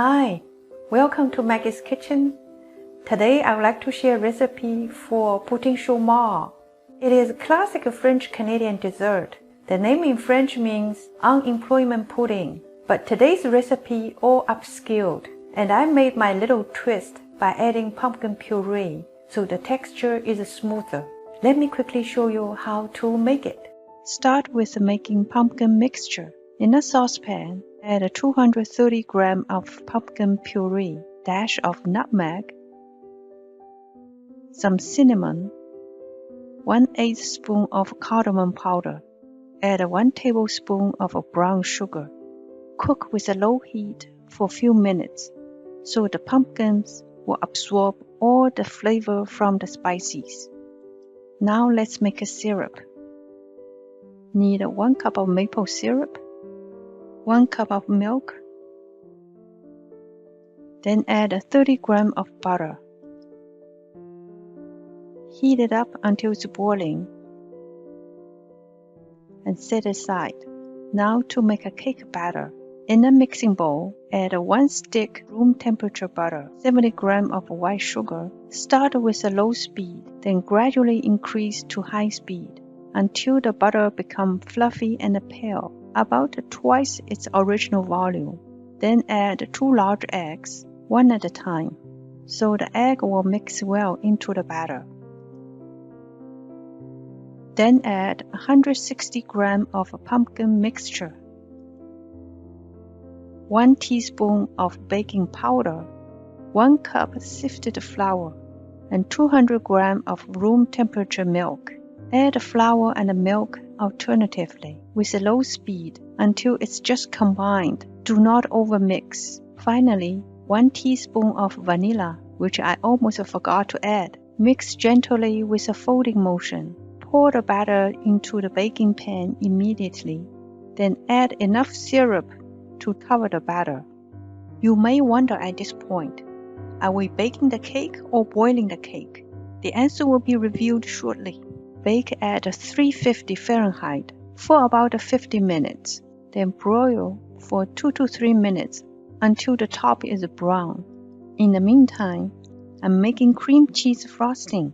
Hi, welcome to Maggie's Kitchen. Today I would like to share a recipe for pudding chômeur. It is a classic French-Canadian dessert. The name in French means unemployment pudding, but today's recipe all upscaled, and I made my little twist by adding pumpkin puree, so the texture is smoother. Let me quickly show you how to make it. Start with making pumpkin mixture. In a saucepan, add 230 grams of pumpkin puree, dash of nutmeg, some cinnamon, 1/8 spoon of cardamon powder. Add 1 tablespoon of brown sugar. Cook with a low heat for a few minutes so the pumpkins will absorb all the flavor from the spices. Now let's make a syrup. Need 1 cup of maple syrup, 1 cup of milk, then add 30 grams of butter. Heat it up until it's boiling and set aside. Now to make a cake batter. In a mixing bowl, add 1 stick room temperature butter, 70 grams of white sugar. Start with a low speed, then gradually increase to high speed until the butter becomes fluffy and pale, about twice its original volume. Then add 2 large eggs, one at a time, so the egg will mix well into the batter. Then add 160 grams of pumpkin mixture, 1 teaspoon of baking powder, 1 cup sifted flour, and 200 grams of room temperature milk. Add flour and milk alternatively with a low speed until it's just combined. Do not overmix. Finally, 1 teaspoon of vanilla, which I almost forgot to add. Mix gently with a folding motion. Pour the batter into the baking pan immediately. Then add enough syrup to cover the batter. You may wonder at this point, are we baking the cake or boiling the cake? The answer will be revealed shortly. Bake at 350 Fahrenheit for about 50 minutes. Then broil for 2 to 3 minutes until the top is brown. In the meantime, I'm making cream cheese frosting.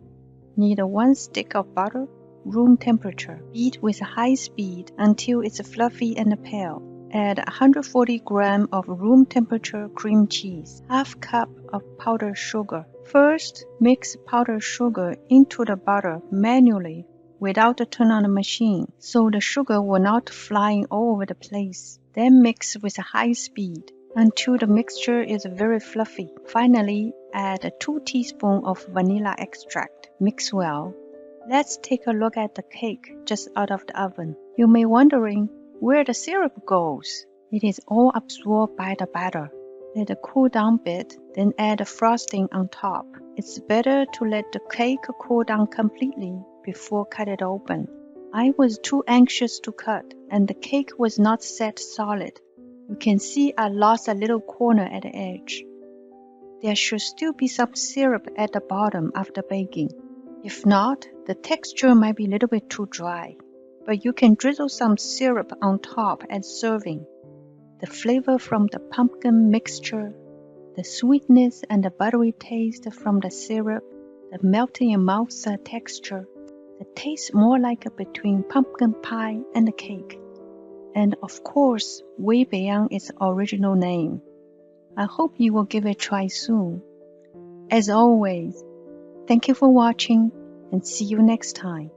Need 1 stick of butter, room temperature. Beat with high speed until it's fluffy and pale. Add 140 grams of room temperature cream cheese, half cup of powdered sugar. First, mix powdered sugar into the butter manually without turning on the machine, so the sugar will not fly all over the place. Then mix with high speed until the mixture is very fluffy. Finally, add 2 teaspoons of vanilla extract. Mix well. Let's take a look at the cake just out of the oven. You may be wondering where the syrup goes. It is all absorbed by the batter. Let it cool down a bit, then add the frosting on top. It's better to let the cake cool down completely before cut it open. I was too anxious to cut, and the cake was not set solid. You can see I lost a little corner at the edge. There should still be some syrup at the bottom after baking. If not, the texture might be a little bit too dry, but you can drizzle some syrup on top at serving. The flavor from the pumpkin mixture, the sweetness and the buttery taste from the syrup, the melting in mouth texture, the taste more like between pumpkin pie and the cake, and of course, way beyond its original name. I hope you will give it a try soon. As always, thank you for watching and see you next time.